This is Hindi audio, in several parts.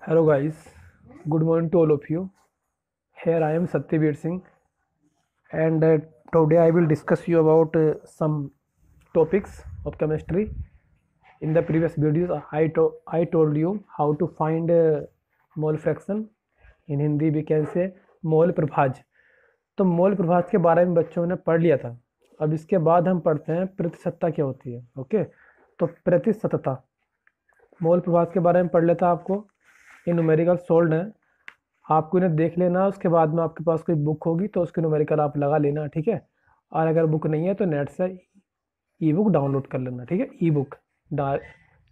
Hello guys, good morning to all of you. Here I am Satyavir Singh and today I will discuss you about some topics of chemistry. In the previous videos I told you how to find mole fraction. In Hindi we can say मोल प्रभाज। तो मोल प्रभाज के बारे में बच्चों ने पढ़ लिया था। अब इसके बाद हम पढ़ते हैं प्रतिशतता क्या होती है। ओके, तो प्रतिशतता मोल प्रभाज के बारे में पढ़ लेता आपको। ये न्यूमेरिकल सोल्ड है, आपको इन्हें देख लेना। उसके बाद में आपके पास कोई बुक होगी तो उसके न्यूमेरिकल आप लगा लेना, ठीक है। और अगर बुक नहीं है तो नेट से ई बुक डाउनलोड कर लेना, ठीक है। ई बुक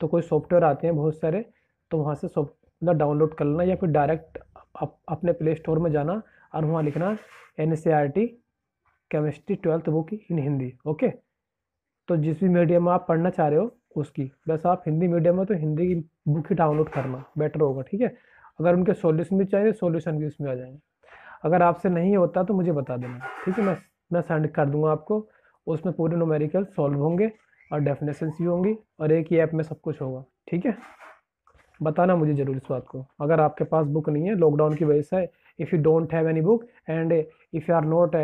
तो कोई सॉफ्टवेयर आते हैं बहुत सारे, तो वहाँ से सॉफ्टवेयर डाउनलोड कर लेना, या फिर डायरेक्ट अपने प्ले स्टोर में जाना और वहाँ लिखना NCERT chemistry 12th book in Hindi. Okay, तो जिस भी मीडियम में आप पढ़ना चाह रहे हो उसकी, बस आप हिंदी मीडियम में तो हिंदी की बुक ही डाउनलोड करना बेटर होगा, ठीक है। अगर उनके सॉल्यूशन भी चाहिए सॉल्यूशन भी उसमें आ जाएंगे। अगर आपसे नहीं होता तो मुझे बता देना, ठीक है। मैं सेंड कर दूंगा आपको। उसमें पूरे न्यूमेरिकल सॉल्व होंगे और डेफिनेशंस भी होंगी और एक ही ऐप में सब कुछ होगा, ठीक है। बताना मुझे ज़रूर इस बात को। अगर आपके पास बुक नहीं है लॉकडाउन की वजह से, if you don't have any book and if you are not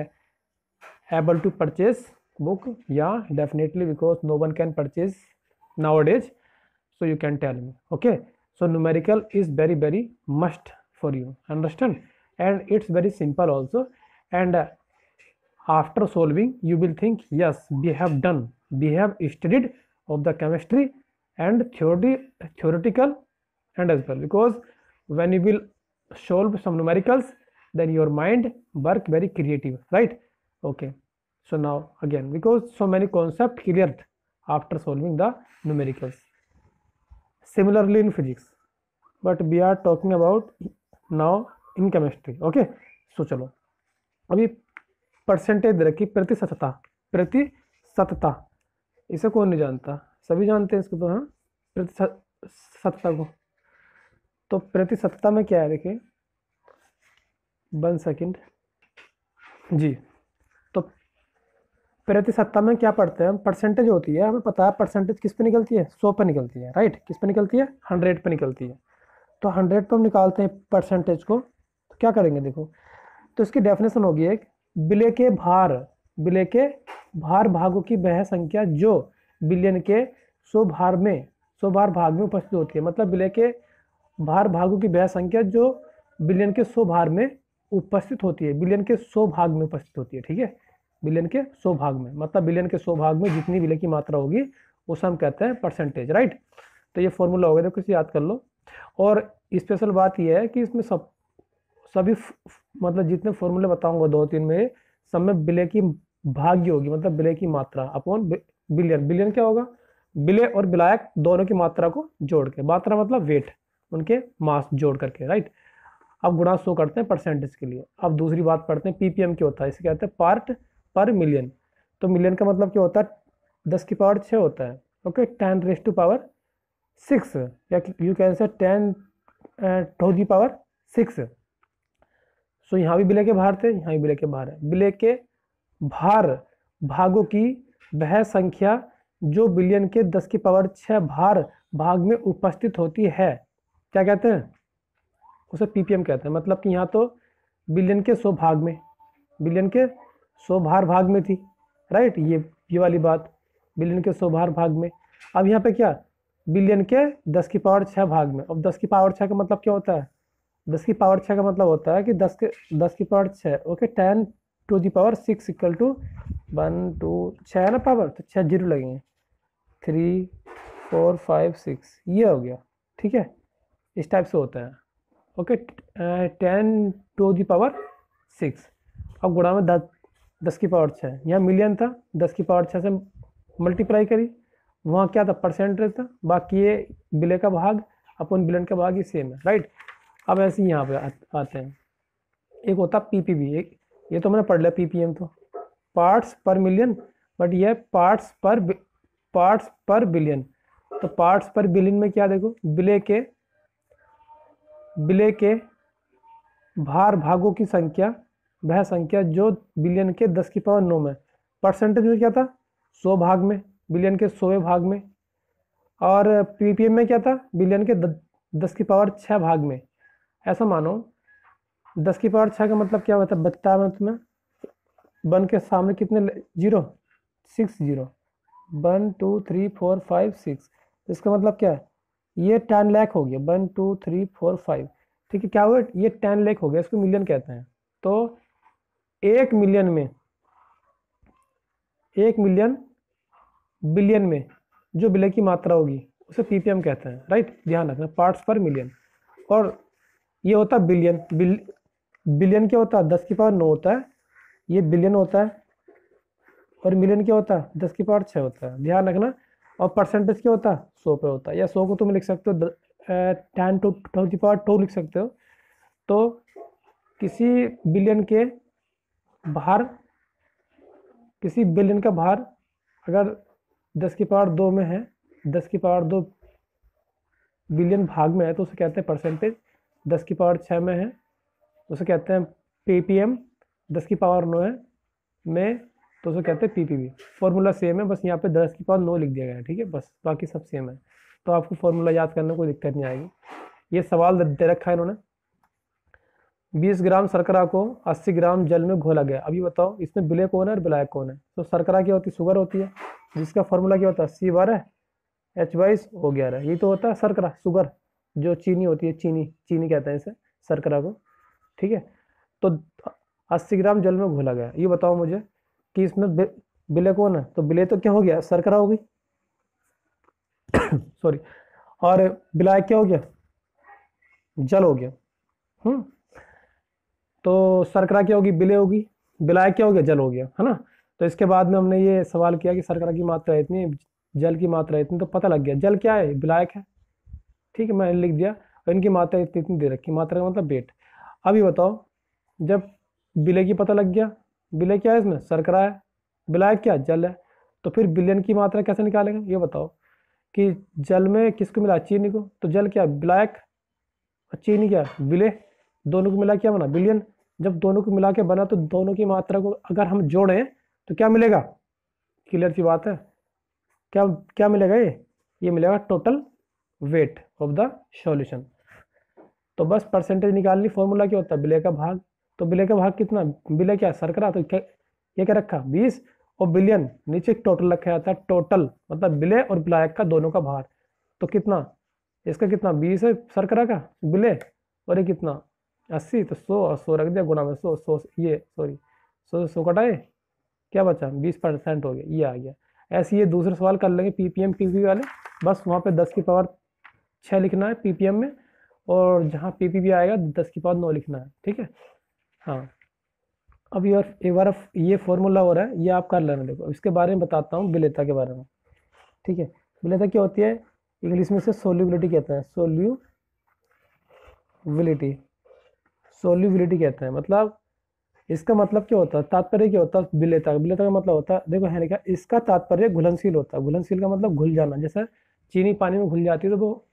able to purchase book, yeah, definitely, because no one can purchase nowadays, so you can tell me. Okay, so numerical is very must for you, understand, and it's very simple also. And after solving you will think, yes, we have studied of the chemistry and theoretical and as well, because when you will solve some numericals then your mind work very creative, right? Okay, so now again, because so many concepts cleared after solving the numericals. Similarly in physics, but we are talking about now in chemistry. Okay, so चलो अभी परसेंटेज रखी, प्रतिशतता इसे कौन नहीं जानता, सभी जानते हैं इसको तो, हाँ, प्रतिशतता को। तो प्रतिशतता में क्या है, देखिए 1 सेकंड जी। तो प्रतिशतता में क्या पढ़ते हैं हम, परसेंटेज होती है, हमें पता है परसेंटेज किस पे निकलती है, 100 पे निकलती है, राइट। किस पे निकलती है, 100 पे निकलती है। तो 100 पे हम निकालते हैं परसेंटेज को, तो क्या करेंगे देखो। तो इसकी डेफिनेशन होगी एक, बिले के भार भागों की वह संख्या जो बिलियन के 100 भाग में उपस्थित होती है। मतलब बिले के भार भागों की वह संख्या जो बिलियन के 100 भाग में उपस्थित होती है, बिलियन के 100 भाग में उपस्थित होती है, ठीक है। बिलियन के 100 भाग में, मतलब बिलियन के 100 भाग में जितनी बिलियन की मात्रा होगी उसे हम कहते हैं परसेंटेज, राइट। तो ये फॉर्मूला हो गया, देखो इसे याद कर लो। और स्पेशल बात यह है कि इसमें सभी मतलब जितने फॉर्मूले बताऊंगा 2-3 में, सब में बिले की भाग्य होगी, मतलब बिले की मात्रा अपॉन बिलियन क्या होगा, बिले और बिलायक दोनों की मात्रा को जोड़ के, मात्रा मतलब वेट, उनके मास जोड़ करके, राइट। अब गुणा 100 करते हैं परसेंटेज के लिए। अब दूसरी बात पढ़ते हैं, PPM क्या होता है, इसे कहते हैं पार्ट पर मिलियन। तो मिलियन का मतलब क्या होता है, 10 की पावर 6 होता है। ओके, 10⁻6 या यू कैन से 10⁻6। सो यहाँ भी बिले के भार थे, यहाँ भी बिले के भार है। बिले के भार भागों की वह संख्या जो बिलियन के 10⁻6 भाग में उपस्थित होती है, क्या कहते हैं, उसे PPM कहते हैं। मतलब कि यहाँ तो बिलियन के 100 भाग में, बिलियन के 100 भाग में थी, राइट। ये वाली बात बिलियन के 100 भाग में। अब यहाँ पे क्या, बिलियन के 10⁻6 भाग में। अब 10⁻6 का मतलब क्या होता है, 10⁻6 का मतलब होता है कि 10⁻6, ओके, 10⁻6 इक्वल टू 1 2 6 है ना पावर, तो 6 जीरो लगेंगे, 3 4 5 6, ये हो गया, ठीक है। इस टाइप से होता है। ओके, 10⁻6। अब गुणा में 10⁻6, यहाँ मिलियन था, 10⁻6 से मल्टीप्लाई करी, वहाँ क्या था, परसेंटेज था, बाकी ये बिले का भाग अपन बिलियन का भाग ही सेम है, राइट। अब ऐसे ही यहाँ पे आते हैं, एक होता PPB, एक ये तो मैंने पढ़ लिया, PPM तो पार्ट्स पर मिलियन, बट ये पार्ट्स पर बिलियन। तो पार्ट्स पर बिलियन में क्या देखो, बिले के भार भागों की संख्या वह संख्या जो बिलियन के 10⁻9 में, परसेंटेज में क्या था, 100 भाग में, बिलियन के 100वें भाग में। और PPM में क्या था, बिलियन के 10⁶ भाग में, ऐसा मानो 10⁶ का मतलब क्या होता है बताया मैं तुम्हें। 1 के सामने कितने जीरो, 6 जीरो, 1 2 3 4 5 6, इसका मतलब क्या है, ये 10 लाख हो गया, 1 2 3 4 5, ठीक है, क्या हुआ, ये 10 लाख हो गया, इसको मिलियन कहते हैं। तो 1 मिलियन में, 1 मिलियन बिलियन में जो विलय की मात्रा होगी उसे पीपीएम कहते हैं, राइट, ध्यान रखना, पार्ट्स पर मिलियन। और ये होता है बिलियन, बिलियन क्या होता है, 10⁹ होता है, ये बिलियन होता है, और मिलियन क्या होता है, 10⁶ होता है, ध्यान रखना। और परसेंटेज क्या होता है, 100 पे होता है, या 100 को तुम लिख सकते हो 10⁻² लिख सकते हो। तो किसी बिलियन के बाहर, किसी बिलियन का बाहर अगर 10⁻² में है, 10⁻² बिलियन भाग में है तो उसे कहते हैं परसेंटेज, 10⁶ में है उसे कहते हैं पीपीएम, 10⁹ है में तो उसे कहते हैं पीपीबी। फॉर्मूला सेम है, बस यहाँ पे 10⁹ लिख दिया गया है, ठीक है, बस बाकी सब सेम है। तो आपको फॉर्मूला याद करने में कोई दिक्कत नहीं आएगी। ये सवाल दे रखा है इन्होंने, 20 ग्राम शर्करा को 80 ग्राम जल में घोला गया, अभी बताओ इसमें विलय कौन है और विलायक कौन है। तो शर्करा क्या होती है, शुगर होती है, जिसका फॉर्मूला क्या होता है, C12H22O11, यही तो होता है शर्करा, शुगर, जो चीनी होती है, चीनी, चीनी कहते हैं इसे शर्करा को, ठीक है। तो 80 ग्राम जल में घोला गया, ये बताओ मुझे कि इसमें विलय कौन है, तो विलय तो क्या हो गया, शर्करा हो गई सॉरी, और विलायक क्या हो गया, जल हो गया। तो शर्करा क्या होगी, विलय होगी, विलायक क्या हो गया, जल हो गया, है ना। तो इसके बाद में हमने ये सवाल किया कि शर्करा की मात्रा इतनी, जल की मात्रा इतनी, तो पता लग गया जल क्या है, विलायक है, ठीक है, मैंने लिख दिया, और इनकी मात्रा इतनी इतनी दे रखी, मात्रा का मतलब वेट। अभी बताओ, जब विलय की पता लग गया, विलय क्या है इसमें, शर्करा है, विलायक क्या, जल है, तो फिर विलयन की मात्रा कैसे निकालेंगे, ये बताओ कि जल में किसको मिला, चीनी को, तो जल क्या, विलायक, और चीनी क्या, विलय, दोनों को मिला क्या बना, विलयन। जब दोनों को मिला के बना तो दोनों की मात्रा को अगर हम जोड़ें तो क्या मिलेगा, क्लियर सी बात है, क्या क्या मिलेगा, ये मिलेगा total weight of the solution. तो बस परसेंटेज निकालनी, फॉर्मूला क्या होता है, विलय का भाग, तो विलय का भाग कितना, विलय क्या, शर्करा, तो क्या ये क्या रखा 20, और बिलियन नीचे टोटल रखा जाता है, टोटल मतलब विलय और विलायक का दोनों का भार, तो कितना, इसका कितना 20 है शर्करा का विलय, और ये कितना 80, तो 100, और 100 रख दिया गुणा में 100, 100 ये सॉरी 100 कटाए, क्या बचा 20% हो गया, ये आ गया। ऐसे ये दूसरे सवाल कर लेंगे पीपीएम पीपी वाले, बस वहाँ पे 10⁶ लिखना है पीपीएम में, और जहाँ पीपीबी आएगा 10⁹ लिखना है, ठीक है। हाँ, अब यार एक बार ये फॉर्मूला हो रहा है, ये आप कर लेना, देखो इसके बारे में बताता हूँ, विलेयता के बारे में, ठीक है। विलेयता क्या होती है, इंग्लिश में से सोल्यूबिलिटी कहते हैं, सोल्यूबिलिटी, सोल्यूबिलिटी कहते हैं, मतलब इसका मतलब क्या होता है, तात्पर्य क्या होता है विलेयता, विलेयता का मतलब होता है, देखो है क्या, इसका तात्पर्य घुलनशील होता है, घुलनशील का मतलब घुल जाना, जैसे चीनी पानी में घुल जाती है तो वो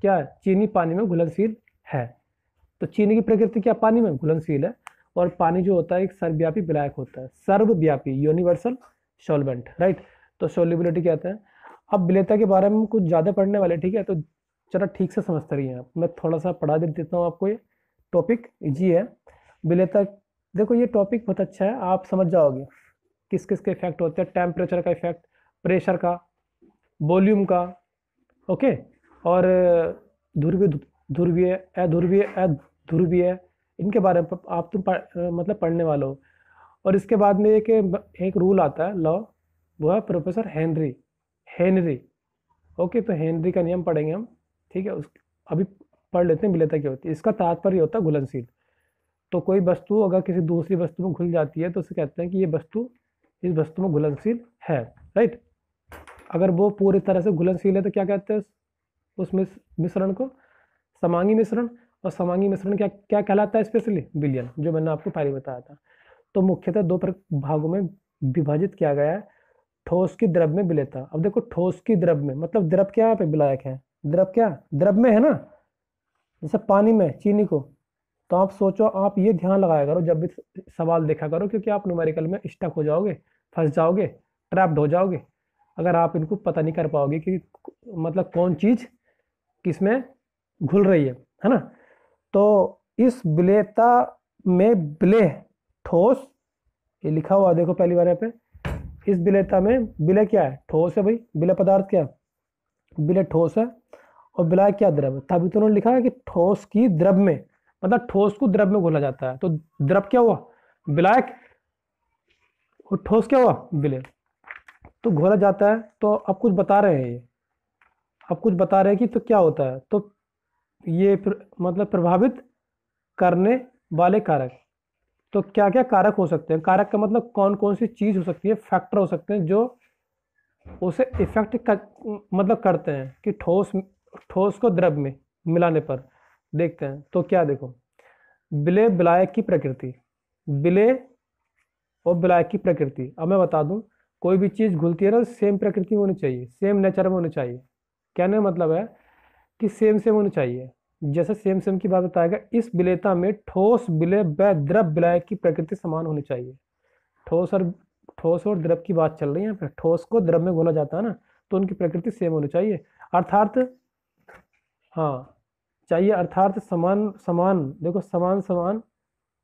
क्या है, चीनी पानी में घुलनशील है, तो चीनी की प्रकृति क्या, पानी में घुलनशील है, और पानी जो होता है एक सर्वव्यापी विलायक होता है, सर्वव्यापी यूनिवर्सल सॉल्वेंट, राइट, तो सोल्यूबिलिटी कहते हैं। अब विलेयता के बारे में कुछ ज़्यादा पढ़ने वाले, ठीक है, तो जरा ठीक से समझते रहिए आप, मैं थोड़ा सा पढ़ा देता हूँ आपको, ये टॉपिक इजी है विलेयता। देखो ये टॉपिक बहुत अच्छा है, आप समझ जाओगे किस किस के इफेक्ट होते हैं, टेम्परेचर का इफेक्ट, प्रेशर का, वॉल्यूम का, ओके, और ध्रुवीय, ध्रुवीय, अध्रुवीय, अध्रुवीय, इनके बारे में आप तुम मतलब पढ़ने वाले हो। और इसके बाद में एक रूल आता है, लॉ, वो है प्रोफेसर हेनरी, हेनरी, ओके, तो हेनरी का नियम पढ़ेंगे हम, ठीक है। उस अभी पढ़ लेते हैं विलेयता क्या होती है। इसका तात्पर्य होता है घुलनशील, तो कोई वस्तु अगर किसी दूसरी वस्तु में घुल जाती है तो उसे कहते हैं कि ये वस्तु इस वस्तु में घुलनशील है, राइट। अगर वो पूरी तरह से घुलनशील है तो क्या कहते हैं उस मिश्रण को, समांगी मिश्रण, और समांगी मिश्रण क्या क्या कहलाता है, स्पेशली विलयन, जो मैंने आपको पहले बताया था। तो मुख्यतः दो भागों में विभाजित किया गया है, ठोस की द्रव में विलेयता। अब देखो ठोस की द्रव में मतलब द्रव क्या पे विलायक है, द्रव क्या द्रव में है ना, जैसे पानी में चीनी को, तो आप सोचो, आप ये ध्यान लगाया करो जब भी सवाल देखा करो, क्योंकि आप न्यूमेरिकल में स्टक हो जाओगे, फंस जाओगे, ट्रैप्ड हो जाओगे, अगर आप इनको पता नहीं कर पाओगे कि मतलब कौन चीज़ किसमें घुल रही है ना। तो इस विलेयता में विलेय ठोस, ये लिखा हुआ देखो पहली बार यहाँ पे, इस विलेयता में विलेय क्या है, ठोस है भाई, विलेय पदार्थ क्या है, विलेय ठोस है, और विलायक क्या, द्रव है। तभी तो उन्होंने लिखा है कि ठोस की द्रव में, मतलब ठोस को द्रव में घोला जाता है, तो द्रव क्या हुआ, विलायक, और ठोस क्या हुआ, विलेय। तो घोला जाता है, तो अब कुछ बता रहे हैं ये, अब कुछ बता रहे हैं कि तो क्या होता है, तो ये मतलब प्रभावित करने वाले कारक, तो क्या क्या कारक हो सकते हैं, कारक का मतलब कौन कौन सी चीज हो सकती है, फैक्टर हो सकते हैं जो उसे इफेक्ट कर, मतलब करते हैं कि ठोस, ठोस को द्रव में मिलाने पर। देखते हैं तो क्या, देखो विलेय विलायक की प्रकृति, विलेय और विलायक की प्रकृति। अब मैं बता दूं, कोई भी चीज घुलती है ना, सेम प्रकृति में होनी चाहिए, सेम नेचर में होनी चाहिए। कहने का मतलब है कि सेम सेम होनी चाहिए। जैसे सेम सेम की बात बताएगा, इस विलेयता में ठोस विलेय व द्रव विलायक की प्रकृति समान होनी चाहिए। ठोस और द्रव की बात चल रही है यहाँ पे, ठोस को द्रव में घोला जाता है ना, तो उनकी प्रकृति सेम होनी चाहिए, अर्थात हाँ चाहिए, अर्थात समान समान, देखो समान समान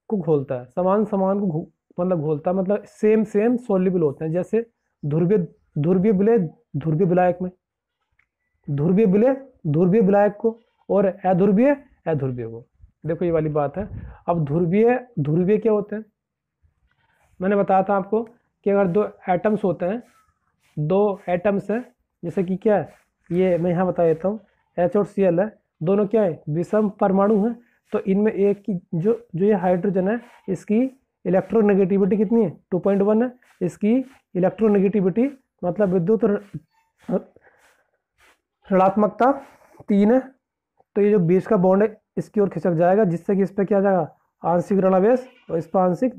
को घोलता है, समान समान को मतलब घोलता है, मतलब सेम सेम सोल्यूबल होते हैं। जैसे ध्रुवीय, ध्रुवीय विलेय ध्रुवीय विलायक में, ध्रुवीय विलेय ध्रुवीय विलायक को, और अध्रुवीय अध्रुवीय को। देखो ये वाली बात है। अब ध्रुवीय, ध्रुवीय क्या होते हैं, मैंने बताया था आपको कि अगर दो एटम्स होते हैं, दो एटम्स है, जैसे कि क्या है, ये मैं यहाँ बता देता हूँ, H और Cl है, दोनों क्या है, विषम परमाणु है। तो इनमें एक की जो जो ये हाइड्रोजन है, इसकी इलेक्ट्रोनेगेटिविटी कितनी है, 2.1 है। इसकी इलेक्ट्रोनेगेटिविटी मतलब विद्युत ऋणात्मकता 3 है। तो ये जो बीच का बॉन्ड है इसकी ओर खिसक जाएगा, जिससे कि इस पर क्या आ जाएगा, आंशिक ऋणावेश, और इस पर आंशिक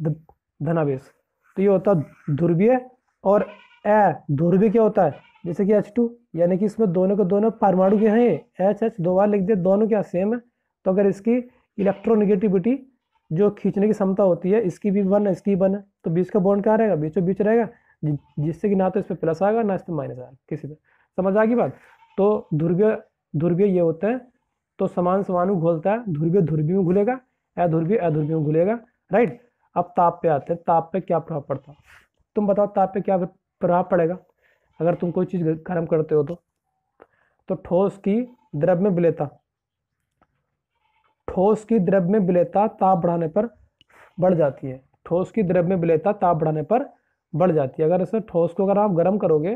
धनावेश। तो ये होता है ध्रुवीय। और अध्रुवीय क्या होता है, जैसे कि H2, यानी कि इसमें दोनों के दोनों परमाणु क्या है, H दो बार लिख दे, दोनों क्या सेम है। तो अगर इसकी इलेक्ट्रोनेगेटिविटी जो खींचने की क्षमता होती है, इसकी भी 1 है, इसकी 1 है, तो बीच का बॉन्ड क्या रहेगा, बीचों बीच रहेगा, जिससे कि ना तो इस पर प्लस आएगा ना इस पर माइनस आएगा किसी पे। समझ आ गई बात। तो ध्रुवीय, ध्रुवीय ये होता है, तो समान समान में घुलता है, ध्रुवीय ध्रुवीय में घुलेगा, अध्रुवीय अध्रुवीय में घुलेगा, राइट। अब ताप पे आते हैं, ताप पे क्या प्रभाव पड़ता है, तुम बताओ ताप पे क्या प्रभाव पड़ेगा अगर तुम कोई चीज गर्म करते हो तो ठोस की द्रव में विलेयता, ठोस की द्रव में विलेयता ताप बढ़ाने पर बढ़ जाती है, ठोस की द्रव में विलेयता ताप बढ़ाने पर बढ़ जाती है। अगर इसे ठोस को अगर आप गर्म करोगे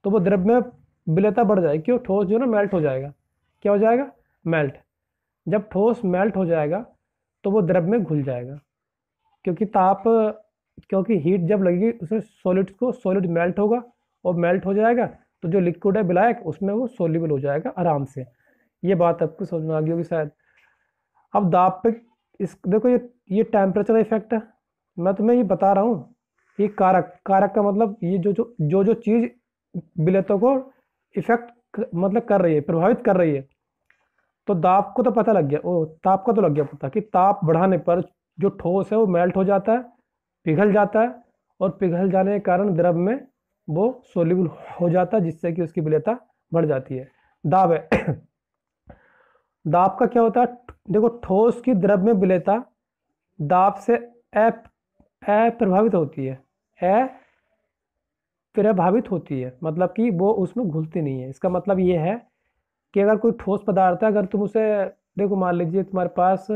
तो वो द्रव में विलेयता बढ़ जाएगी, क्यों, ठोस जो है ना मेल्ट हो जाएगा, क्या हो जाएगा, मेल्ट। जब ठोस मेल्ट हो जाएगा तो वो द्रव में घुल जाएगा, क्योंकि ताप, क्योंकि हीट जब लगेगी उसमें सॉलिड्स को, सॉलिड मेल्ट होगा, और मेल्ट हो जाएगा तो जो लिक्विड है विलायक उसमें वो सोल्यूबल हो जाएगा आराम से। ये बात आपको समझ में आ गई होगी शायद। अब दाब पे, इस देखो ये टेम्परेचर इफेक्ट है, मैं तुम्हें ये बता रहा हूँ। ये कारक, कारक का मतलब ये जो चीज विलेयता को इफेक्ट मतलब कर रही है, प्रभावित कर रही है। तो दाब को तो पता लग गया, ओ ताप का तो लग गया पता कि ताप बढ़ाने पर जो ठोस है वो मेल्ट हो जाता है, पिघल जाता है, और पिघल जाने के कारण द्रव में वो सोल्यूबल हो जाता है, जिससे कि उसकी विलेयता बढ़ जाती है। दाब है दाब का क्या होता है, देखो ठोस की द्रव में विलेयता दाब से अप्रभावित होती है, अप्रभावित होती है, मतलब कि वो उसमें घुलती नहीं है। इसका मतलब ये है कि अगर कोई ठोस पदार्थ है, अगर तुम उसे, देखो मान लीजिए तुम्हारे पास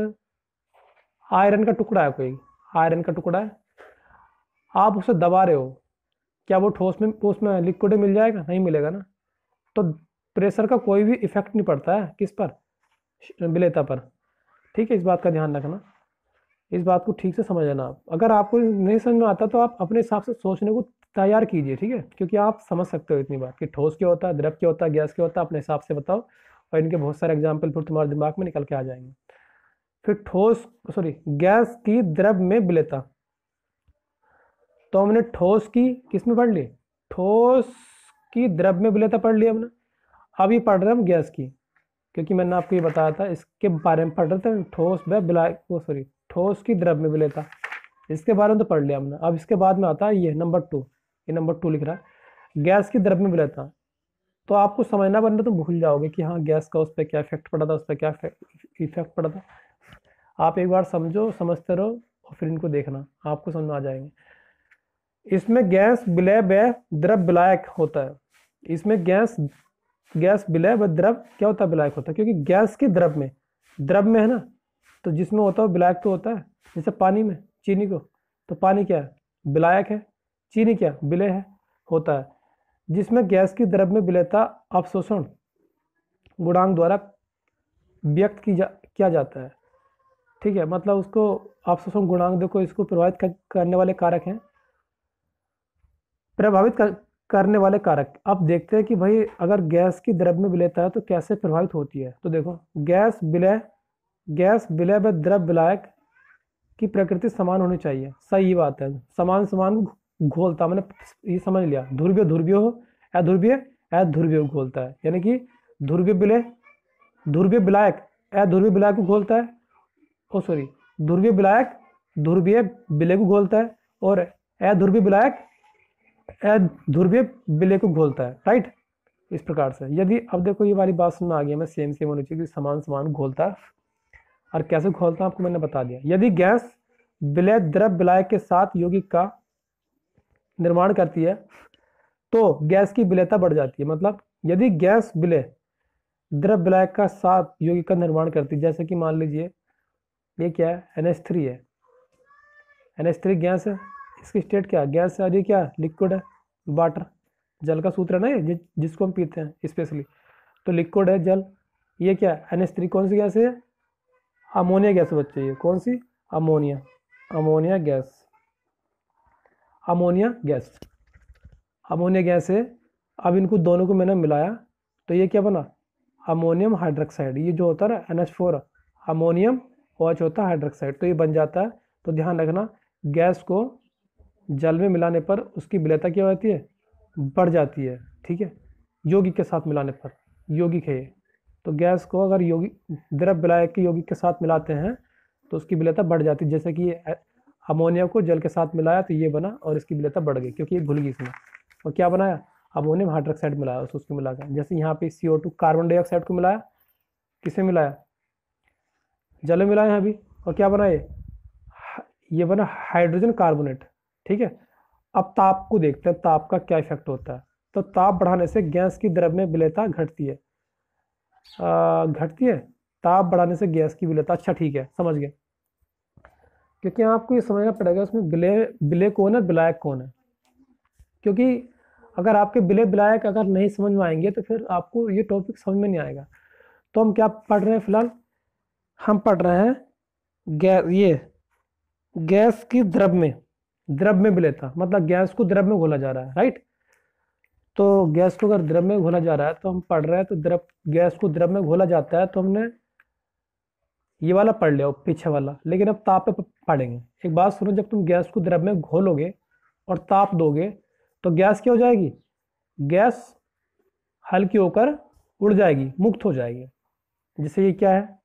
आयरन का टुकड़ा है, कोई आयरन का टुकड़ा है, आप उसे दबा रहे हो, क्या वो ठोस में, उसमें लिक्विड मिल जाएगा, नहीं मिलेगा ना। तो प्रेशर का कोई भी इफेक्ट नहीं पड़ता है किस पर, विलेयता पर। ठीक है, इस बात का ध्यान रखना, इस बात को ठीक से समझ लेना आप। अगर आपको नहीं समझ में आता तो आप अपने हिसाब से सोचने को तैयार कीजिए, ठीक है, क्योंकि आप समझ सकते हो इतनी बात कि ठोस क्या होता है, द्रव क्या होता है, गैस क्या होता है, अपने हिसाब से बताओ, और इनके बहुत सारे एग्जाम्पल फिर तुम्हारे दिमाग में निकल के आ जाएंगे। फिर ठोस, सॉरी, गैस की द्रव में विलेयता, तो हमने ठोस की किस में पढ़ ली, ठोस की द्रव में विलेयता पढ़ ली हमने। अब ये पढ़ रहे हम गैस की, क्योंकि मैंने आपको ये बताया था, इसके बारे में पढ़ रहे थे ठोस व विलायक, सॉरी ठोस की द्रव में विलेयता, इसके बारे में तो पढ़ लिया हमने। अब इसके बाद में आता है ये नंबर 2, ये नंबर 2 लिख रहा है, गैस की द्रव में विलेयता। तो आपको समझना बनना तो भूल जाओगे कि हाँ गैस का उस पर क्या इफेक्ट पड़ा था, उस पर क्या इफेक्ट पड़ा था। आप एक बार समझो, समझते रहो और फिर इनको देखना, आपको समझ में आ जाएंगे। इसमें गैस विलय व द्रव विलायक होता है। इसमें गैस गैस विलय व द्रव क्या होता है, विलायक होता है। क्योंकि गैस की द्रव में है ना, तो जिसमें होता है विलायक तो होता है। जैसे पानी में चीनी को, तो पानी क्या है, विलायक है। चीनी क्या, विलय है, होता है। जिसमें गैस की द्रव में विलयता अवशोषण गुणांक द्वारा व्यक्त किया जाता है। ठीक है, मतलब उसको अवशोषण गुणांक, देखो इसको प्रभावित करने वाले कारक हैं, करने वाले कारक। अब देखते हैं कि भाई अगर गैस की द्रव में विलयता है तो कैसे प्रभावित होती है। तो देखो गैस विलय व द्रव विलायक की प्रकृति समान होनी चाहिए। सही बात है, समान समान घोलता, मैंने ये समझ लिया। ध्रुवीय ध्रुवीय हो, अध्रुवीय अध्रुवीय घोलता है। यानी कि ध्रुवीय विलायक अध्रुवीय विलायक को घोलता है, ओ सॉरी, ध्रुवीय विलायक ध्रुवीय विलय को घोलता है, और अध्रुवीय विलायक अध्रुवीय विलय को घोलता है। राइट, इस प्रकार से। यदि अब देखो ये वाली बात समझ में आ गई, मैं सेम होनी चाहिए कि समान समान घोलता है। और कैसे घोलता है आपको मैंने बता दिया। यदि गैस विलय द्रव विलायक के साथ यौगिक का निर्माण करती है तो गैस की विलयता बढ़ जाती है। मतलब यदि गैस विलय द्रव विलायक का साथ यौगिक का निर्माण करती है, जैसे कि मान लीजिए ये क्या है, NH3 है। NH3 गैस है, इसकी स्टेट क्या है, गैस है, और ये क्या है, लिक्विड है, वाटर, जल का सूत्र है ना ये, जिसको हम पीते हैं स्पेशली। तो लिक्विड है, जल। ये क्या है, NH3 कौन सी गैस है, अमोनिया गैस बच्चे। ये कौन सी, अमोनिया गैस, अमोनिया गैस है। अब इनको दोनों को मैंने मिलाया तो ये क्या बना, अमोनियम हाइड्रोक्साइड। ये जो होता है ना NH4, अमोनियम OH होता है हाइड्रोक्साइड, तो ये बन जाता है। तो ध्यान रखना, गैस को जल में मिलाने पर उसकी विलयता क्या होती है, बढ़ जाती है। ठीक है, यौगिक के साथ मिलाने पर, यौगिक है ये। तो गैस को अगर यौगिक द्रव विलायक के यौगिक के साथ मिलाते हैं तो उसकी विलयता बढ़ जाती है। जैसे कि ये अमोनिया को जल के साथ मिलाया तो ये बना, और इसकी विलयता बढ़ गई क्योंकि ये घुल गई इसमें। और क्या बनाया, अमोनियम हाइड्रोक्साइड मिलाया उसको मिलाकर। जैसे यहाँ पे CO2 कार्बन डाइऑक्साइड को मिलाया, किसे मिलाया, जल में मिलाया अभी, और क्या बना ये बना हाइड्रोजन कार्बोनेट। ठीक है, अब ताप को देखते हैं, ताप का क्या इफेक्ट होता है। तो ताप बढ़ाने से गैस की द्रव में विलयता घटती है। ताप बढ़ाने से गैस की विलयता, अच्छा ठीक है, समझ गए। क्योंकि आपको ये समझना पड़ेगा उसमें विलय कौन है, विलायक कौन है। क्योंकि अगर आपके विलय विलायक अगर नहीं समझ में आएंगे तो फिर आपको ये टॉपिक समझ में नहीं आएगा। तो हम क्या पढ़ रहे हैं फिलहाल, हम पढ़ रहे हैं गैस की द्रव में विलयता, मतलब गैस को द्रव में घोला जा रहा है। राइट, तो गैस को अगर द्रव में घोला जा रहा है तो हम पढ़ रहे हैं, तो गैस को द्रव में घोला जाता है तो हमने ये वाला पढ़ लिया पीछे वाला। लेकिन अब ताप पे पढ़ेंगे। एक बात सुनो, जब तुम गैस को द्रव में घोलोगे और ताप दोगे तो गैस क्या हो जाएगी, गैस हल्की होकर उड़ जाएगी, मुक्त हो जाएगी। जैसे ये क्या है,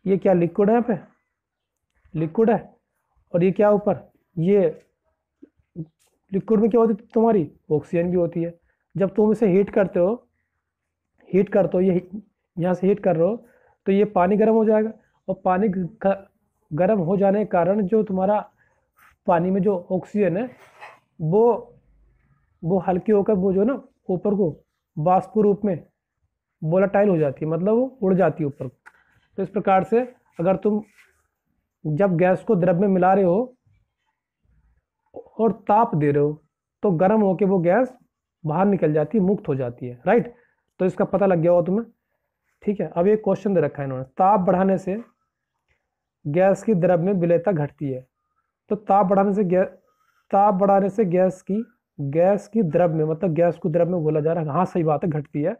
ये क्या लिक्विड है, यहाँ पे लिक्विड है, और ये क्या ऊपर, ये लिक्विड में क्या होती है तुम्हारी, ऑक्सीजन भी होती है। जब तुम इसे हीट करते हो, ये यहाँ से हीट कर रहे हो तो ये पानी गर्म हो जाएगा, और पानी गर्म हो जाने के कारण जो तुम्हारा पानी में जो ऑक्सीजन है वो हल्की होकर वो जो ना ऊपर को वाष्प रूप में वोलेटाइल हो जाती है, मतलब वो उड़ जाती है ऊपर। तो इस प्रकार से अगर तुम जब गैस को द्रव में मिला रहे हो और ताप दे रहे हो तो गर्म होकर वो गैस बाहर निकल जाती है, मुक्त हो जाती है। राइट, तो इसका पता लग गया होगा तुम्हें। ठीक है, अब एक क्वेश्चन दे रखा है इन्होंने, ताप बढ़ाने से गैस की द्रव में विलयता घटती है। तो ताप बढ़ाने से गैस की द्रव में, मतलब गैस को द्रव में घोला जा रहा है। हाँ सही बात है, घटती है।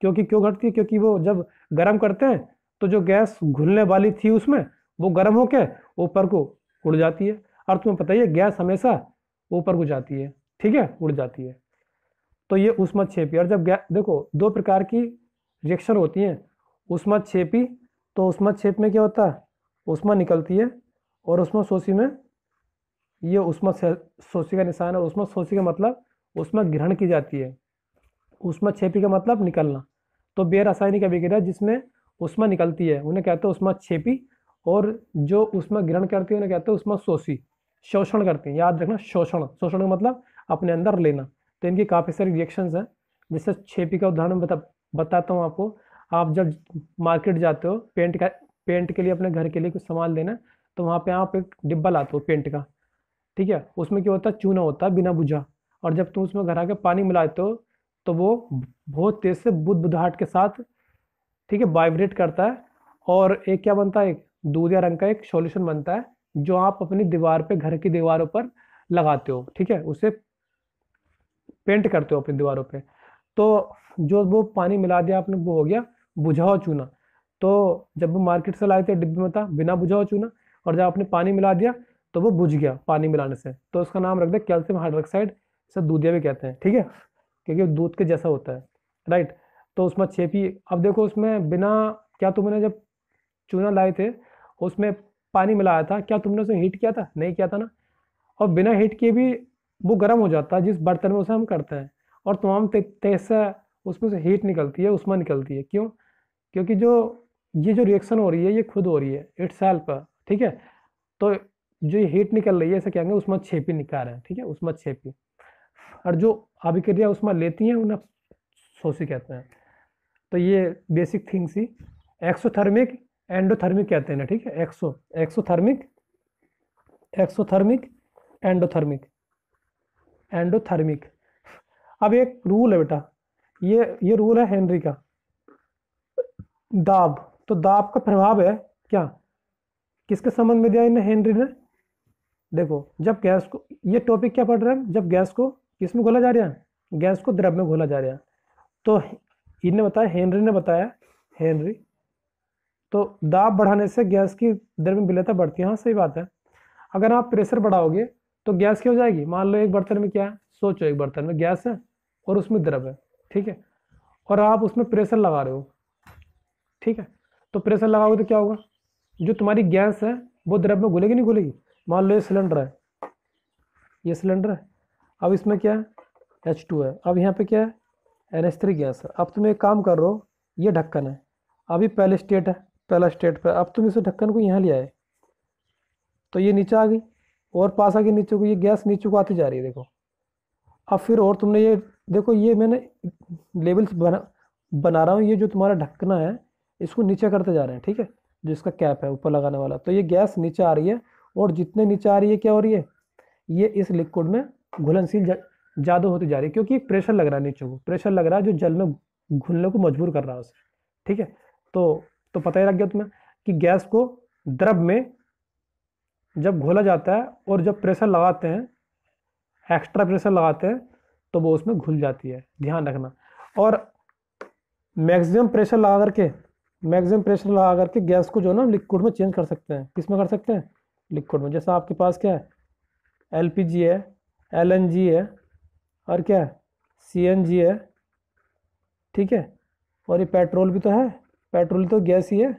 क्योंकि क्यों घटती है, क्योंकि वो जब गर्म करते हैं तो जो गैस घुलने वाली थी उसमें वो गर्म होकर ऊपर को उड़ जाती है। और तुम्हें पता ही है गैस हमेशा ऊपर को जाती है, ठीक है, उड़ जाती है। तो ये ऊष्मक्षेपी। और जब देखो दो प्रकार की रिएक्शन होती हैं, ऊष्मक्षेपी। तो ऊष्मक्षेप में क्या होता है, ऊष्मा निकलती है, और ऊष्मशोषी में ये ऊष्मशोषी का निशान है। ऊष्मशोषी का मतलब ऊष्मा ग्रहण की जाती है, ऊष्माक्षेपी का मतलब निकलना। तो बेरासायनिक अभिक्रिया जिसमें ऊष्मा निकलती है उन्हें कहते हैं ऊष्माक्षेपी, और जो ऊष्मा ग्रहण करती है उन्हें कहते हैं ऊष्माशोषी। शोषण करते हैं, याद रखना, शोषण, शोषण का मतलब अपने अंदर लेना। तो इनकी काफ़ी सारी रिएक्शंस हैं। जैसे छेपी का उदाहरण बताता हूँ आपको। आप जब मार्केट जाते हो पेंट के लिए, अपने घर के लिए कुछ सामान लेना, तो वहाँ पे आप एक डिब्बा लाते हो पेंट का, ठीक है। उसमें क्या होता है, चूना होता है बिना बुझा, और जब तुम उसमें घर आके पानी मिलाते हो तो वो बहुत तेज से बुदबुदाहट के साथ, ठीक है, वाइब्रेट करता है, और एक क्या बनता है, एक दूधिया रंग का एक सॉल्यूशन बनता है, जो आप अपनी दीवार पे, घर की दीवारों पर लगाते हो, ठीक है, उसे पेंट करते हो अपनी दीवारों पे। तो जो वो पानी मिला दिया आपने, वो हो गया बुझा हुआ चूना। तो जब वो मार्केट से लाए थे डिब्बे में था बिना बुझा हुआ चूना, और जब आपने पानी मिला दिया तो वो बुझ गया पानी मिलाने से, तो उसका नाम रख दे कैल्शियम हाइड्रोक्साइड, इसे दूधिया भी कहते हैं, ठीक है, क्योंकि वो दूध के जैसा होता है, राइट। तो उसमें छेपी, अब देखो उसमें बिना, क्या तुमने जब चूना लाए थे उसमें पानी मिलाया था, क्या तुमने उसे हीट किया था? नहीं किया था ना। और बिना हीट किए भी वो गर्म हो जाता है जिस बर्तन में उसे हम करते हैं, और तमाम तेज से उसमें से हीट निकलती है, उष्मा निकलती है। क्यों? क्योंकि जो ये जो रिएक्शन हो रही है ये खुद हो रही है इट्स सेल्फ, ठीक है। तो जो ये हीट निकल रही है इसे कहेंगे उष्मा छेपी निकाल रहे हैं, ठीक है, उष्मा छेपी। और जो अभिक्रिया उष्मा लेती हैं उन्हें शोषी कहते हैं। तो ये बेसिक थिंग्स ही। एक्सोथर्मिक, एंडोथर्मिक कहते हैं ना, ठीक है, एक्सोथर्मिक, एक्सोथर्मिक, एंडोथर्मिक, एंडोथर्मिक। अब एक रूल है बेटा, ये रूल है हेनरी का। दाब, तो दाब का प्रभाव है क्या, किसके संबंध में दिया इन्हें हेनरी ने? देखो, जब गैस को, ये टॉपिक क्या पढ़ रहे हैं, जब गैस को किस में घोला जा रहा है, गैस को द्रव में घोला जा रहा है। तो इन्हें बताया, हेनरी ने बताया, हेनरी, तो दाब बढ़ाने से गैस की द्रव्यमानता बढ़ती है। हाँ सही बात है। अगर आप प्रेशर बढ़ाओगे तो गैस क्या हो जाएगी? मान लो एक बर्तन में क्या है, सोचो एक बर्तन में गैस है और उसमें द्रव है, ठीक है, और आप उसमें प्रेशर लगा रहे हो, ठीक है। तो प्रेशर लगाओगे तो क्या होगा, जो तुम्हारी गैस है वो द्रव में घुलेगी नहीं घुलेगी? मान लो ये सिलेंडर है, ये सिलेंडर है, अब इसमें क्या है, H2 है, अब यहाँ पे क्या है, NH3 गैस है। अब तुम एक काम कर रहे हो, ये ढक्कन है, अभी पहले स्टेट है, पहला स्टेट पे, अब तुम इस ढक्कन को यहाँ ले आए तो ये नीचे आ गई, और पास आ गई नीचे को, ये गैस नीचे को आती जा रही है, देखो। अब फिर और तुमने ये, देखो ये मैंने लेवल बना रहा हूँ, ये जो तुम्हारा ढक्कना है इसको नीचे करते जा रहे हैं, ठीक है, जो इसका कैप है ऊपर लगाने वाला, तो ये गैस नीचे आ रही है, और जितने नीचे आ रही है क्या हो रही है, ये इस लिक्विड में घुलनशील ज़्यादा होती जा रही है, क्योंकि प्रेशर लग रहा है नीचे को, प्रेशर लग रहा है जो जल में घुलने को मजबूर कर रहा है उसे, ठीक है। तो पता ही लग गया तुम्हें कि गैस को द्रव में जब घोला जाता है और जब प्रेशर लगाते हैं, एक्स्ट्रा प्रेशर लगाते हैं, तो वो उसमें घुल जाती है, ध्यान रखना। और मैक्सिमम प्रेशर लगा करके, मैक्सिमम प्रेशर लगा करके गैस को जो है ना लिक्विड में चेंज कर सकते हैं। किस में कर सकते हैं? लिक्विड में। जैसा आपके पास क्या है, LPG है, LNG है, और क्या है, CNG है, ठीक है, और ये पेट्रोल भी तो है, पेट्रोल तो गैस ही है।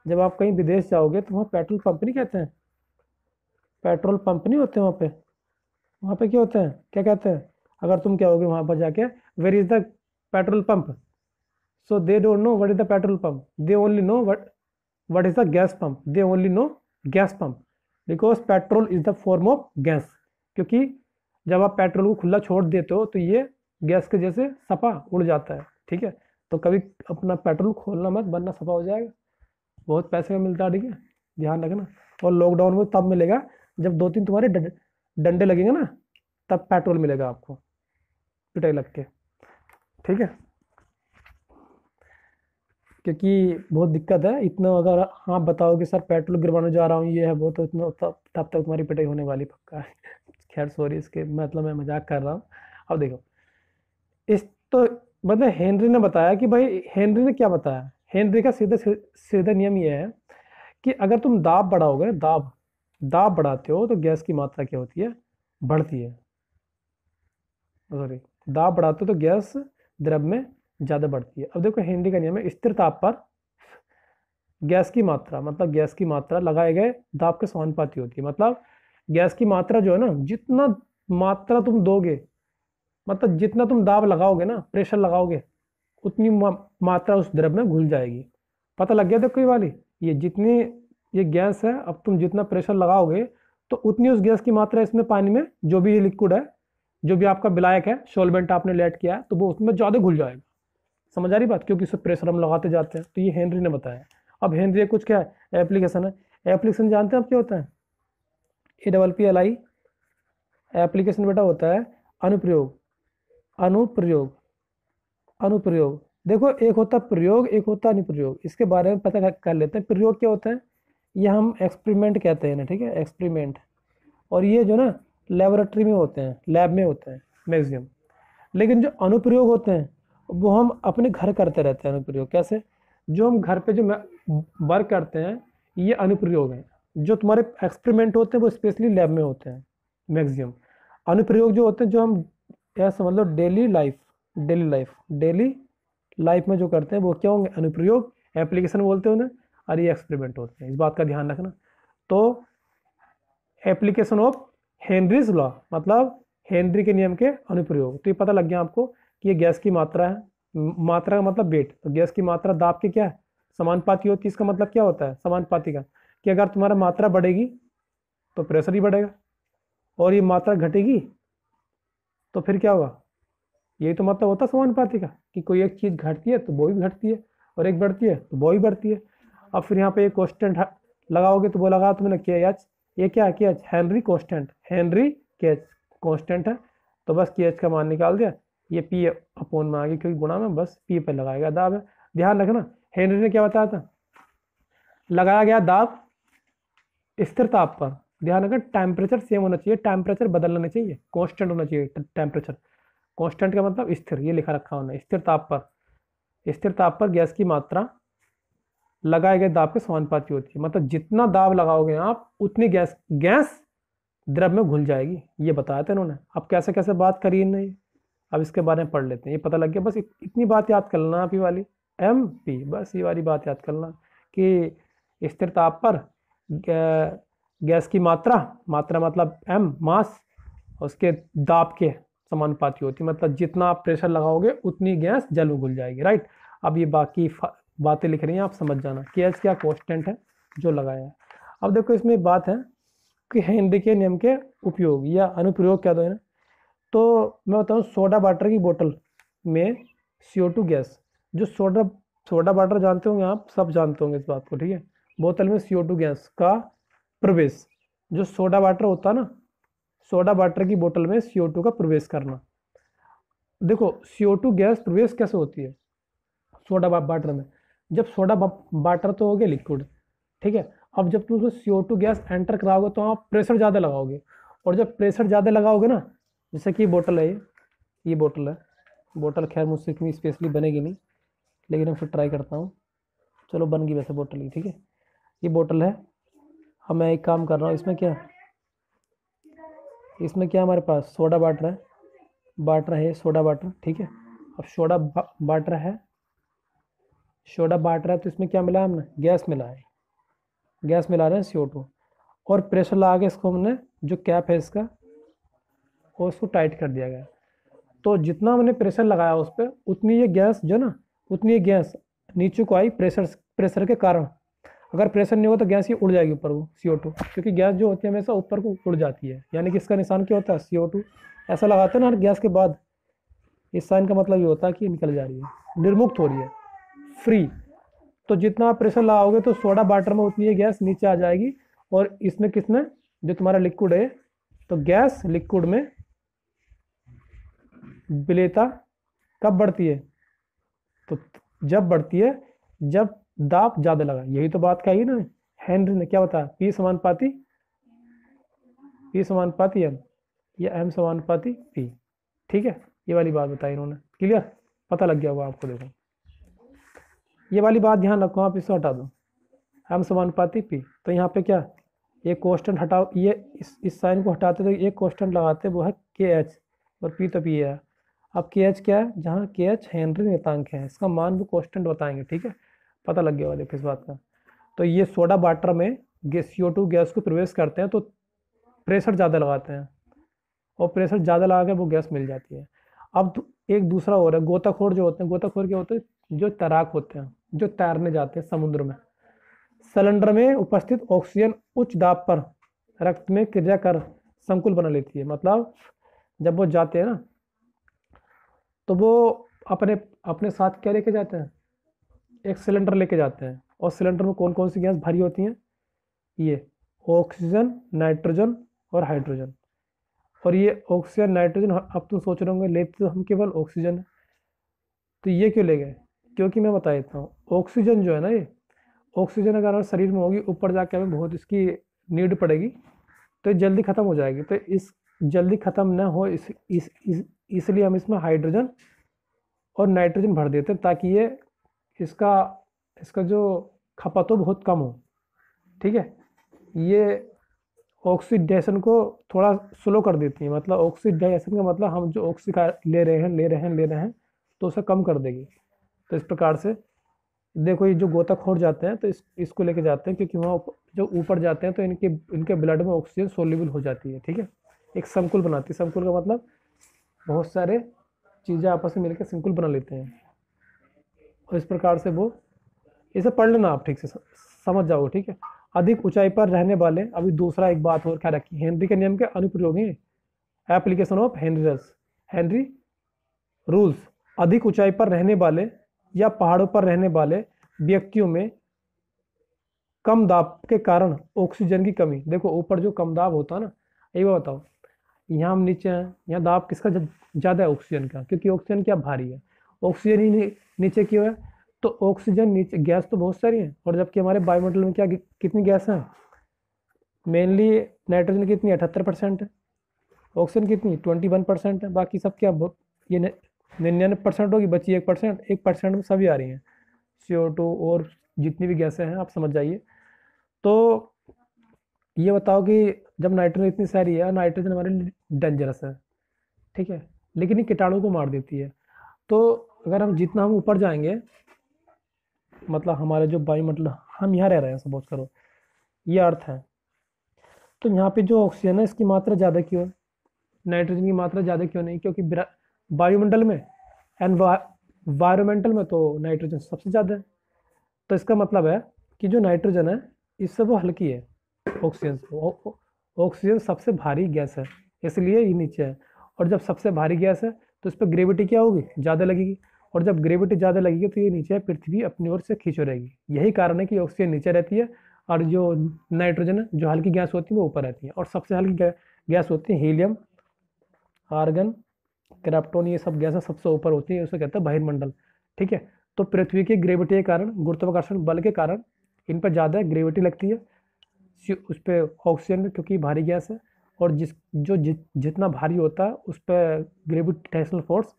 जब आप कहीं विदेश जाओगे तो वहाँ पेट्रोल पंप नहीं कहते हैं, पेट्रोल पंप नहीं होते वहाँ पे क्या होते हैं, क्या कहते हैं? अगर तुम क्या होगे वहाँ पर जाके, where is the petrol pump, so they don't know what is the petrol pump, they only know what is the gas pump, they only know gas pump, because petrol is the form of gas। क्योंकि जब आप पेट्रोल को खुला छोड़ देते हो तो ये गैस के जैसे सफा उड़ जाता है, ठीक है। तो कभी अपना पेट्रोल खोलना मत, वरना सफा हो जाएगा, बहुत पैसे का मिलता है, ठीक है, ध्यान रखना। और लॉकडाउन में तब मिलेगा जब 2-3 तुम्हारे डंडे लगेंगे ना, तब पेट्रोल मिलेगा आपको पिटाई लग के, ठीक है, क्योंकि बहुत दिक्कत है इतना। अगर हाँ बताओ कि सर पेट्रोल गिरवाने जा रहा हूँ, ये है वो, तो इतना तब तक तुम्हारी पिटाई होने वाली पक्का है। खैर सॉरी, इसके मतलब मैं मजाक कर रहा हूँ। अब देखो, इस तो मतलब हेनरी ने बताया कि भाई, हेनरी ने क्या बताया, हेनरी का सीधा सीधा नियम ये है कि अगर तुम दाब बढ़ाओगे, दाब बढ़ाते हो तो गैस की मात्रा क्या होती है, बढ़ती है। सॉरी, दाब बढ़ाते हो तो गैस द्रव में ज़्यादा बढ़ती है। अब देखो हेनरी का नियम है, स्थिर ताप पर गैस की मात्रा, मतलब गैस की मात्रा लगाए गए दाब के समानुपाती होती है। मतलब गैस की मात्रा जो है ना, जितना मात्रा तुम दोगे मतलब जितना तुम दाब लगाओगे ना, प्रेशर लगाओगे, उतनी मात्रा उस द्रव में घुल जाएगी। पता लग गया देखो ये वाली, ये जितनी ये गैस है, अब तुम जितना प्रेशर लगाओगे तो उतनी उस गैस की मात्रा इसमें पानी में, जो भी ये लिक्विड है, जो भी आपका विलायक है, सॉल्वेंट आपने लेट किया है, तो वो उसमें ज़्यादा घुल जाएगा। समझ आ रही बात, क्योंकि इससे प्रेशर हम लगाते जाते हैं। तो ये हेनरी ने बताया। अब हेनरी कुछ क्या है, एप्लीकेशन है। एप्लीकेशन जानते हैं आप क्या होता है? APPLI एप्लीकेशन बेटा होता है अनुप्रयोग। अनुप्रयोग, अनुप्रयोग। देखो एक होता है प्रयोग, एक होता है अनुप्रयोग। इसके बारे में पता कर लेते हैं। प्रयोग क्या होता है? ये हम एक्सपेरिमेंट कहते हैं ना, ठीक है, एक्सपेरिमेंट। और ये जो ना लेबोरेटरी में होते हैं, लैब में होते हैं मैक्सिमम। लेकिन जो अनुप्रयोग होते हैं वो हम अपने घर करते रहते हैं। अनुप्रयोग कैसे? जो हम घर पे जो वर्क करते हैं, ये अनुप्रयोग है। जो तुम्हारे एक्सपेरिमेंट होते हैं वो स्पेशली लैब में होते हैं मैक्सिमम। अनुप्रयोग जो होते हैं, जो हम ऐसा मतलब डेली लाइफ, डेली लाइफ में जो करते हैं वो क्या होंगे? अनुप्रयोग। एप्लीकेशन बोलते हैं उन्हें, और ये एक्सपेरिमेंट होते हैं। इस बात का ध्यान रखना। तो एप्लीकेशन ऑफ हेनरीज लॉ, मतलब हेनरी के नियम के अनुप्रयोग। तो ये पता लग गया आपको कि ये गैस की मात्रा है। मात्रा का मतलब वेट। तो गैस की मात्रा दाब के क्या है? समानुपाती होती है। इसका मतलब क्या होता है समानुपाती का? कि अगर तुम्हारा मात्रा बढ़ेगी तो प्रेशर ही बढ़ेगा, और ये मात्रा घटेगी तो फिर क्या होगा? यही तो मतलब होता है समानुपाती का, कि कोई एक चीज़ घटती है तो वो भी घटती है, और एक बढ़ती है तो वो भी बढ़ती है। अब फिर यहाँ पे एक कांस्टेंट लगाओगे तो वो लगा तुमने KH। ये क्या है? KH Henry constant. Henry KH constant है, तो बस KH का मान निकाल दिया। ये P अपॉन में आ गई, क्योंकि गुणा में बस P पर लगाएगा दाब है। ध्यान रखना, हेनरी ने क्या बताया था? लगाया गया दाब स्थिर ताप पर। ध्यान रखना, टेम्परेचर सेम होना चाहिए, टेम्परेचर बदलना नहीं चाहिए, कांस्टेंट होना चाहिए टेम्परेचर। कांस्टेंट का मतलब स्थिर, ये लिखा रखा होना, स्थिर ताप पर। स्थिर ताप पर गैस की मात्रा लगाए गए दाब के समानुपाती होती है। मतलब जितना दाब लगाओगे आप, उतनी गैस द्रव में घुल जाएगी। ये बताया था इन्होंने। अब कैसे कैसे बात करी इन्होंने, अब इसके बारे में पढ़ लेते हैं। ये पता लग गया, बस इतनी बात याद कर लेना आप, ये वाली MP, बस ये वाली बात याद करना कि स्थिर ताप पर गैस की मात्रा, मतलब M मास, उसके दाब के समानुपाती होती है। मतलब जितना आप प्रेशर लगाओगे उतनी गैस जल में घुल जाएगी। राइट। अब ये बाकी बातें लिख रही हैं, आप समझ जाना। KH क्या कांस्टेंट है जो लगाया है। अब देखो इसमें बात है कि हेनरी के नियम के उपयोग या अनुप्रयोग क्या दो है ना। तो मैं बताऊँ, सोडा वाटर की बोतल में CO2 गैस, जो सोडा वाटर जानते होंगे आप, सब जानते होंगे इस बात को, ठीक है। बोतल में CO2 गैस का प्रवेश, जो सोडा वाटर होता है ना, सोडा वाटर की बोतल में CO2 का प्रवेश करना। देखो CO2 गैस प्रवेश कैसे होती है सोडा वाटर में? जब सोडा वाटर तो हो गया लिक्विड, ठीक है। अब जब तुम उसमें CO2 गैस एंटर कराओगे तो आप प्रेशर ज़्यादा लगाओगे, और जब प्रेशर ज़्यादा लगाओगे ना, जैसे कि बोतल है, ये बोतल है। बोतल खैर मुझसे इतनी स्पेशली बनेगी नहीं, लेकिन मैं फिर ट्राई करता हूँ। चलो बन गई वैसे बोतल ही, ठीक है। ये बोतल है। अब मैं एक काम कर रहा हूँ, इसमें क्या हमारे पास सोडा वाटर है, सोडा वाटर, ठीक है। अब सोडा वाटर है, तो इसमें क्या मिला हमने? गैस मिला है। गैस मिला रहे हैं CO2, और प्रेशर लगा के इसको हमने, जो कैप है इसका, और उसको टाइट कर दिया गया। तो जितना हमने प्रेशर लगाया उस पर, उतनी ये गैस जो ना, उतनी ये गैस नीचे को आई प्रेशर के कारण। अगर प्रेशर नहीं हो तो गैस ही उड़ जाएगी ऊपर को, CO2, क्योंकि गैस जो होती है हमेशा ऊपर को उड़ जाती है। यानी कि इसका निशान क्या होता है? CO2। ऐसा लगाते हैं ना हर गैस के बाद, इस साइन का मतलब ये होता है कि निकल जा रही है, निर्मुक्त हो रही है, फ्री। तो जितना आप प्रेशर लगाओगे तो सोडा वाटर में उतनी ये गैस नीचे आ जाएगी, और इसमें किसमें, जो तुम्हारा लिक्विड है, तो गैस लिक्विड में विलेयता कब बढ़ती है? तो जब बढ़ती है जब दाब ज़्यादा लगा। यही तो बात कही ना हेनरी ने, क्या बताया? P समानुपाती M, या M समानुपाती P, ठीक है। ये वाली बात बताई इन्होंने, क्लियर? पता लग गया होगा आपको। देखो ये वाली बात ध्यान रखो, आप इसको हटा दो, M समानुपाती P। तो यहाँ पे क्या, ये कांस्टेंट हटाओ, ये इस साइन को हटाते तो एक कांस्टेंट लगाते, वो है KH, और P तो P है। अब KH क्या है? जहाँ KH हेनरी नियतांक है, इसका मान भी कांस्टेंट बताएंगे, ठीक है। पता लग गया होगा देखो इस बात का। तो ये सोडा वाटर में CO2 गैस को प्रवेश करते हैं तो प्रेशर ज़्यादा लगाते हैं, और प्रेशर ज़्यादा लगा के वो गैस मिल जाती है। अब एक दूसरा और है गोताखोर जो होते हैं। गोताखोर क्या होते हैं? जो तैराक होते हैं, जो तैरने जाते हैं समुद्र में। सिलेंडर में उपस्थित ऑक्सीजन उच्च दाब पर रक्त में क्रिया कर संकुल बना लेती है। मतलब जब वो जाते हैं ना, तो वो अपने अपने साथ क्या लेके जाते हैं? एक सिलेंडर लेके जाते हैं। और सिलेंडर में कौन कौन सी गैस भरी होती हैं? ये ऑक्सीजन, नाइट्रोजन और हाइड्रोजन। और ये ऑक्सीजन, नाइट्रोजन, अब तुम सोच रहे होंगे लेते तो हम केवल ऑक्सीजन है, तो ये क्यों ले गए? क्योंकि मैं बता देता हूँ, ऑक्सीजन जो है ना, ये ऑक्सीजन अगर हमारे शरीर में होगी, ऊपर जाके हमें बहुत इसकी नीड पड़ेगी, तो ये जल्दी ख़त्म हो जाएगी। तो इस जल्दी ख़त्म ना हो इसलिए हम इसमें हाइड्रोजन और नाइट्रोजन भर देते हैं, ताकि ये इसका इसका जो खपत हो बहुत कम हो। ठीक है, ये ऑक्सीडेशन को थोड़ा स्लो कर देती है। मतलब ऑक्सीडेशन का मतलब हम जो ऑक्सीजन ले रहे हैं तो उसे कम कर देगी। तो इस प्रकार से देखो, ये जो गोताखोर जाते हैं तो इसको लेके जाते हैं, क्योंकि वहाँ जो ऊपर जाते हैं तो इनके ब्लड में ऑक्सीजन सोल्यूबल हो जाती है। ठीक है, एक संकुल बनाती है। संकुल का मतलब बहुत सारे चीज़ें आपस में मिलकर संकुल बना लेते हैं। और इस प्रकार से वो, इसे पढ़ लेना आप ठीक से, समझ जाओगे। ठीक है, अधिक ऊंचाई पर रहने वाले, अभी दूसरा एक बात और क्या रखी, हेनरी के नियम के अनुप्रयोग हैं, एप्लीकेशन ऑफ हेनरी रूल्स। अधिक ऊंचाई पर रहने वाले या पहाड़ों पर रहने वाले व्यक्तियों में कम दाब के कारण ऑक्सीजन की कमी। देखो ऊपर जो कम दाब होता है ना, ये बताओ, यहाँ हम नीचे हैं, यहाँ दाब किसका ज़्यादा है? ऑक्सीजन का, क्योंकि ऑक्सीजन क्या भारी है। ऑक्सीजन ही नीचे क्यों है? तो ऑक्सीजन नीचे, गैस तो बहुत सारी है, और जबकि हमारे वायुमंडल में क्या कितनी गैस है? मेनली नाइट्रोजन कितनी? 78% है। ऑक्सीजन कितनी? 21% है। बाकी सब क्या, ये 99% होगी, बची 1%। 1% में सभी आ रही हैं, CO2 और जितनी भी गैसें हैं, आप समझ जाइए। तो ये बताओ कि जब नाइट्रोजन इतनी सारी है, नाइट्रोजन हमारे लिए डेंजरस है, ठीक है, लेकिन ये कीटाणु को मार देती है। तो अगर हम जितना हम ऊपर जाएंगे, मतलब हमारे जो वायुमंडल, हम यहाँ रह रहे हैं सपोज करो, ये अर्थ है, तो यहाँ पे जो ऑक्सीजन है इसकी मात्रा ज़्यादा क्यों है? नाइट्रोजन की मात्रा ज़्यादा क्यों नहीं? क्योंकि वायुमंडल में, एनवायरमेंटल में तो नाइट्रोजन सबसे ज़्यादा है। तो इसका मतलब है कि जो नाइट्रोजन है इससे वो हल्की है ऑक्सीजन से। ऑक्सीजन सबसे भारी गैस है, इसलिए ये नीचे है। और जब सबसे भारी गैस है तो इस पर ग्रेविटी क्या होगी? ज़्यादा लगेगी। और जब ग्रेविटी ज़्यादा लगेगी तो ये नीचे पृथ्वी अपनी ओर से खींच रहेगी। यही कारण है कि ऑक्सीजन नीचे रहती है और जो नाइट्रोजन है, जो हल्की गैस होती है, वो ऊपर रहती है। और सबसे हल्की गैस होती है हीलियम, आर्गन, क्रिप्टॉन, ये सब गैसें सबसे ऊपर होती है, उसे कहते हैं बहिर्मंडल। ठीक है, तो पृथ्वी की ग्रेविटी के कारण, गुरुत्वाकर्षण बल के कारण इन पर ज़्यादा ग्रेविटी लगती है उस पर ऑक्सीजन में, क्योंकि भारी गैस है। और जितना भारी होता है उस पर ग्रेविटेशनल फोर्स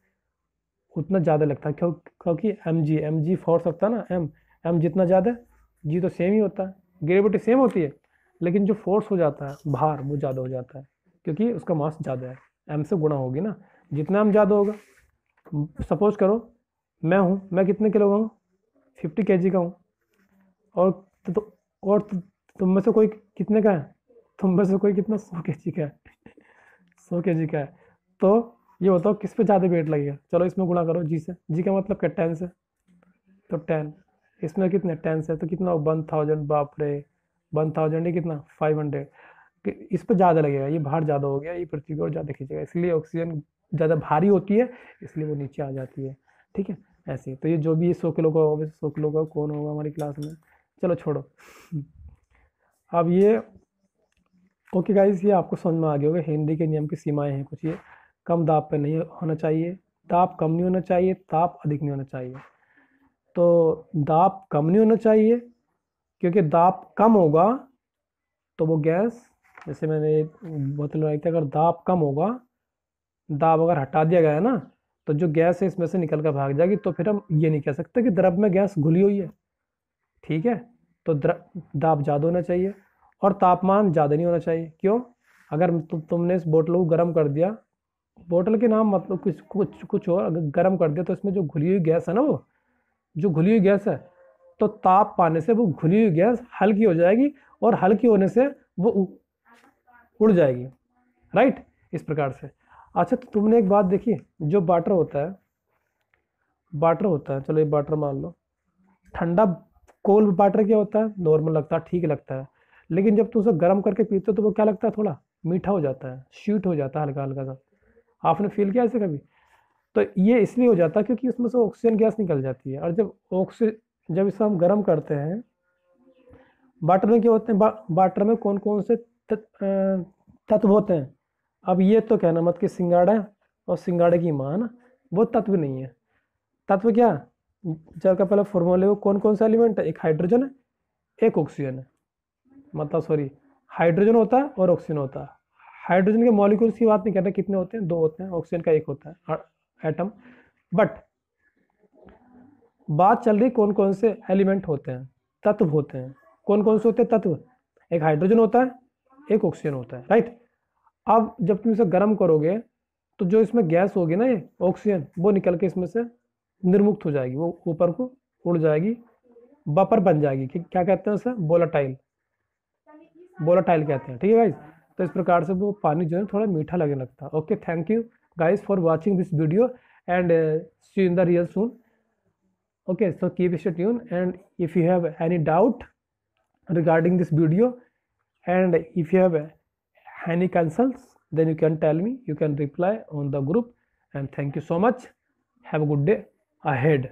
उतना ज़्यादा लगता है, क्योंकि एम जी फोर्स लगता है ना, एम जितना ज़्यादा, जी तो सेम ही होता है, ग्रेविटी सेम होती है, लेकिन जो फोर्स हो जाता है भार, वो ज़्यादा हो जाता है, क्योंकि उसका मास ज़्यादा है, एम से गुणा होगी ना, जितना एम ज़्यादा होगा। सपोज करो मैं कितने किलो का हूँ? 50 kg का हूँ। और तुम में से कोई कितने का है? तुम में से कोई कितना? 100 kg का है। 100 kg का है। तो ये बताओ किस पे ज़्यादा वेट लगेगा? चलो इसमें गुणा करो जी से। जी का मतलब क्या? 10 से। तो 10, इसमें कितने? 10 से तो कितना? 1000। बाप रे, 1000 ही कितना? 500। इस पर ज़्यादा लगेगा, ये भार ज़्यादा हो गया, ये पृथ्वी की ओर ज़्यादा खींचेगा, इसलिए ऑक्सीजन ज़्यादा भारी होती है, इसलिए वो नीचे आ जाती है। ठीक है, ऐसे। तो ये जो भी 100 किलो का होगा, 100 किलो का कौन होगा हमारी क्लास में? चलो छोड़ो। अब ये ओके गाइस, ये आपको समझ में आ गया होगा, हेनरी के नियम की सीमाएं हैं कुछ ये। कम दाब पे नहीं होना चाहिए, दाब कम नहीं होना चाहिए, ताप अधिक नहीं होना चाहिए। तो दाब कम नहीं होना चाहिए, क्योंकि दाब कम होगा तो वो गैस, जैसे मैंने बोतल बनाई थी, अगर दाब कम होगा, दाब अगर हटा दिया गया ना, तो जो गैस है इसमें से निकल कर भाग जाएगी। तो फिर हम ये नहीं कह सकते कि द्रव में गैस घुली हुई है। ठीक है, तो दाब ज़्यादा होना चाहिए और तापमान ज़्यादा नहीं होना चाहिए। क्यों? अगर तुमने इस बोतल को गर्म कर दिया, बोतल के नाम मतलब कुछ और, अगर गर्म कर दिया तो इसमें जो घुली हुई गैस है ना, वो जो घुली हुई गैस है, तो ताप पाने से वो घुली हुई गैस हल्की हो जाएगी, और हल्की होने से वो उड़ जाएगी। राइट, इस प्रकार से। अच्छा, तो तुमने एक बात देखी, जो वाटर होता है, चलो ये वाटर मान लो, ठंडा कोल्ड वाटर क्या होता है, नॉर्मल लगता है, ठीक लगता है। लेकिन जब तुम उसे गर्म करके पीते हो तो वो क्या लगता है, थोड़ा मीठा हो जाता है, स्वीट हो जाता है, हल्का हल्का सा। आपने फील किया ऐसे कभी? तो ये इसलिए हो जाता है क्योंकि उसमें से ऑक्सीजन गैस निकल जाती है, और जब इसे हम गर्म करते हैं, वाटर में क्या होते हैं, वाटर में कौन कौन से तत्व होते हैं। अब ये तो कहना मत कि सिंगाड़ा और सिंगाड़े की माँ ना, वो तत्व नहीं है। तत्व क्या, जल का पहले फॉर्मूले वो कौन कौन सा एलिमेंट है, एक हाइड्रोजन है, एक ऑक्सीजन है, मतलब सॉरी, हाइड्रोजन होता है और ऑक्सीजन होता है। हाइड्रोजन के मॉलिक्यूल्स की बात नहीं कर रहे, कितने होते हैं, 2 होते हैं, ऑक्सीजन का 1 होता है एटम। बट बात चल रही कौन कौन से एलिमेंट होते हैं, तत्व होते हैं। कौन कौन से होते हैं तत्व, एक हाइड्रोजन होता है, एक ऑक्सीजन होता है, राइट। अब जब तुम इसे गर्म करोगे तो जो इसमें गैस होगी ना, ये ऑक्सीजन, वो निकल के इसमें से निर्मुक्त हो जाएगी, वो ऊपर को उड़ जाएगी, वापर बन जाएगी, कि क्या कहते हैं उसे, वोलाटाइल, कहते हैं, ठीक है गाइज। तो इस प्रकार से वो पानी जो है थोड़ा मीठा लगने लगता है। Okay, thank you guys for watching this video, and see you in the real soon. Okay, so keep stay tuned, and if you have any doubt regarding this video, and if you have any concerns, then you can tell me, you can reply on the group. And thank you so much, have a good day ahead.